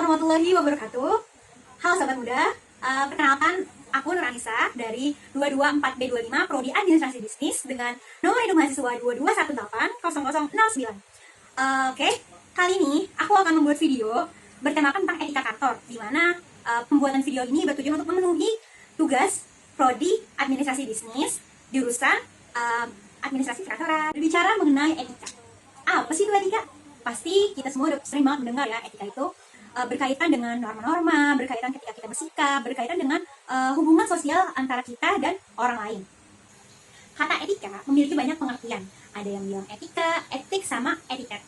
warahmatullahi wabarakatuh. Halo sahabat muda, perkenalkan aku Nur Anissa dari 224B25 Prodi Administrasi Bisnis dengan nomor induk mahasiswa 22180009. Oke, kali ini aku akan membuat video bertemakan tentang etika kantor, di mana pembuatan video ini bertujuan untuk memenuhi tugas Prodi Administrasi Bisnis jurusan Administrasi Kantoran. Berbicara mengenai etika, apa sih itu etika? Pasti kita semua udah sering banget mendengar ya, etika itu berkaitan dengan norma-norma, berkaitan ketika kita bersikap, berkaitan dengan hubungan sosial antara kita dan orang lain. Kata etika memiliki banyak pengertian. Ada yang bilang etika, etik, sama etiket.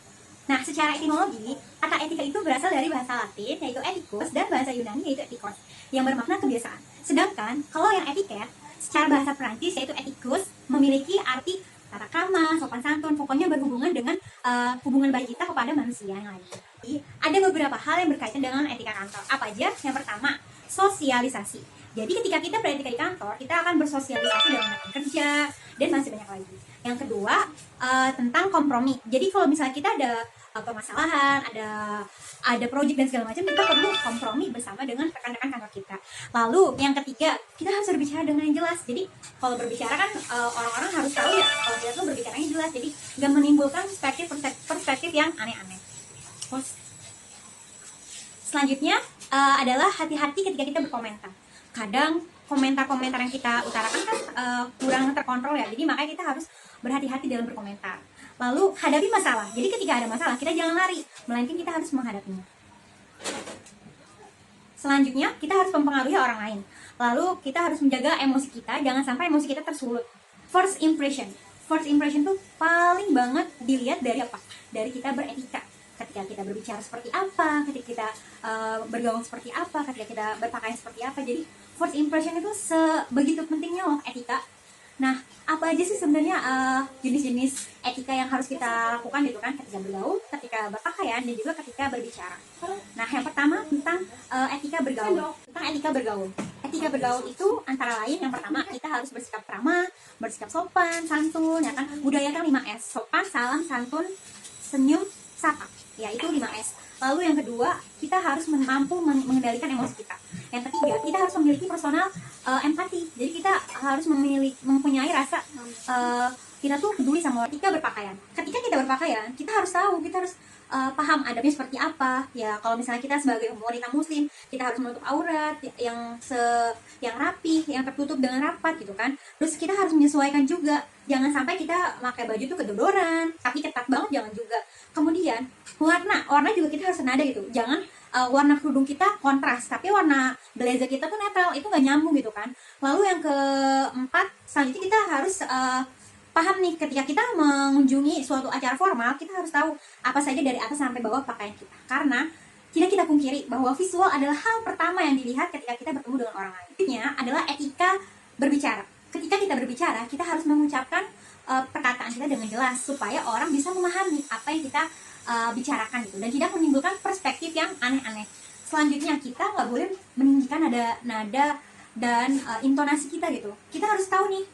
Nah, secara etimologi, kata etika itu berasal dari bahasa Latin, yaitu ethicus, dan bahasa Yunani, yaitu ethikos, yang bermakna kebiasaan. Sedangkan, kalau yang etiket, secara bahasa Perancis, yaitu ethicus, memiliki arti tata krama, sopan santun, pokoknya berhubungan dengan hubungan baik kita kepada manusia yang lain. Jadi, ada beberapa hal yang berkaitan dengan etika kantor. Apa aja? Yang pertama, sosialisasi. Jadi ketika kita beretika di kantor, kita akan bersosialisasi dengan rekan kerja dan masih banyak lagi. Yang kedua, tentang kompromi. Jadi kalau misalnya kita ada permasalahan, ada proyek dan segala macam, kita perlu kompromi bersama dengan rekan-rekan kantor kita. Lalu yang ketiga, kita harus berbicara dengan yang jelas. Jadi kalau berbicara kan orang-orang harus tahu ya kalau kita tuh berbicaranya jelas. Jadi nggak menimbulkan perspektif yang aneh-aneh. Selanjutnya adalah hati-hati ketika kita berkomentar. Kadang komentar-komentar yang kita utarakan kan kurang terkontrol ya. Jadi makanya kita harus berhati-hati dalam berkomentar. Lalu hadapi masalah. Jadi ketika ada masalah kita jangan lari, melainkan kita harus menghadapinya. Selanjutnya kita harus mempengaruhi orang lain. Lalu kita harus menjaga emosi kita, jangan sampai emosi kita tersulut. First impression. First impression tuh paling banget dilihat dari apa? Dari kita beretika. Ketika kita berbicara seperti apa, ketika kita bergaul seperti apa, ketika kita berpakaian seperti apa. Jadi first impression itu sebegitu pentingnya loh etika. Nah, apa aja sih sebenarnya jenis-jenis etika yang harus kita lakukan gitu kan, ketika bergaul, ketika berpakaian, dan juga ketika berbicara. Nah, yang pertama tentang etika bergaul. Tentang etika bergaul. Etika bergaul itu antara lain, yang pertama kita harus bersikap ramah, bersikap sopan, santun, ya kan. Budayakan 5S, sopan, salam, santun, senyum, sapa. Ya, itu 5S. Lalu yang kedua, kita harus mampu mengendalikan emosi kita. Yang ketiga, kita harus memiliki personal empati. Jadi kita harus mempunyai rasa kita tuh peduli sama orang. Ketika berpakaian. Ketika kita berpakaian, kita harus tahu, kita harus paham adabnya seperti apa. Ya, kalau misalnya kita sebagai wanita muslim, kita harus menutup aurat yang rapi, yang tertutup dengan rapat gitu kan. Terus kita harus menyesuaikan juga. Jangan sampai kita pakai baju tuh kedodoran, tapi ketat banget jangan juga. Kemudian warna juga kita harus senada gitu. Jangan warna kerudung kita kontras, tapi warna blazer kita tuh netral, itu nggak nyambung gitu kan. Lalu yang keempat, selanjutnya kita harus paham nih, ketika kita mengunjungi suatu acara formal, kita harus tahu apa saja dari atas sampai bawah pakaian kita. Karena tidak kita pungkiri bahwa visual adalah hal pertama yang dilihat ketika kita bertemu dengan orang lain. Intinya adalah etika berbicara. Ketika kita berbicara, kita harus mengucapkan perkataan kita dengan jelas supaya orang bisa memahami apa yang kita bicarakan gitu, dan tidak menimbulkan perspektif yang aneh-aneh. Selanjutnya, kita nggak boleh meninggikan nada dan intonasi kita gitu. Kita harus tahu nih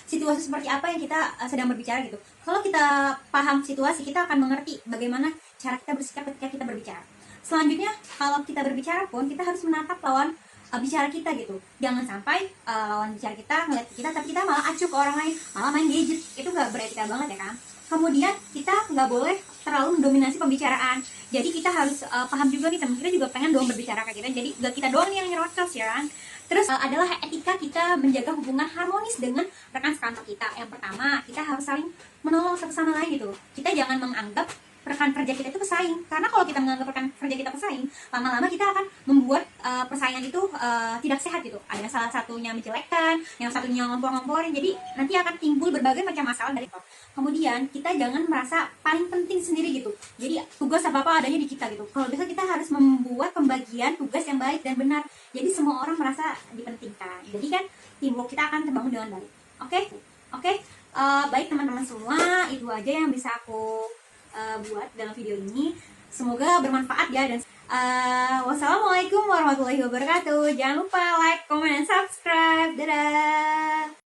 situasi seperti apa yang kita sedang berbicara gitu. Kalau kita paham situasi, kita akan mengerti bagaimana cara kita bersikap ketika kita berbicara. Selanjutnya, kalau kita berbicara pun kita harus menatap lawan bicara kita gitu. Jangan sampai lawan bicara kita ngeliat kita tapi kita malah acuh ke orang lain, malah main gadget. Itu nggak beretika banget ya kan. Kemudian kita nggak boleh terlalu mendominasi pembicaraan. Jadi kita harus paham juga nih, teman kita juga pengen dong berbicara kayak kita. Jadi nggak kita doang nih yang nyerocos ya kan. Terus adalah etika kita menjaga hubungan harmonis dengan rekan sekantor kita. Yang pertama, kita harus saling menolong satu sama lain gitu. Kita jangan menganggap rekan kerja kita itu pesaing, karena kalau kita menganggap rekan kerja kita pesaing, lama-lama kita akan membuat persaingan itu tidak sehat gitu. Ada salah satunya menjelekkan, yang satunya ngompor-ngomporin, jadi nanti akan timbul berbagai macam masalah dari itu. Kemudian kita jangan merasa paling penting sendiri gitu, jadi tugas apa-apa adanya di kita gitu. Kalau bisa kita harus membuat pembagian tugas yang baik dan benar, jadi semua orang merasa dipentingkan. Jadi kan teamwork kita akan terbangun dengan baik. Oke? Baik teman-teman semua, itu aja yang bisa aku buat dalam video ini. Semoga bermanfaat ya, dan wassalamualaikum warahmatullahi wabarakatuh. Jangan lupa like, comment, dan subscribe. Dadah.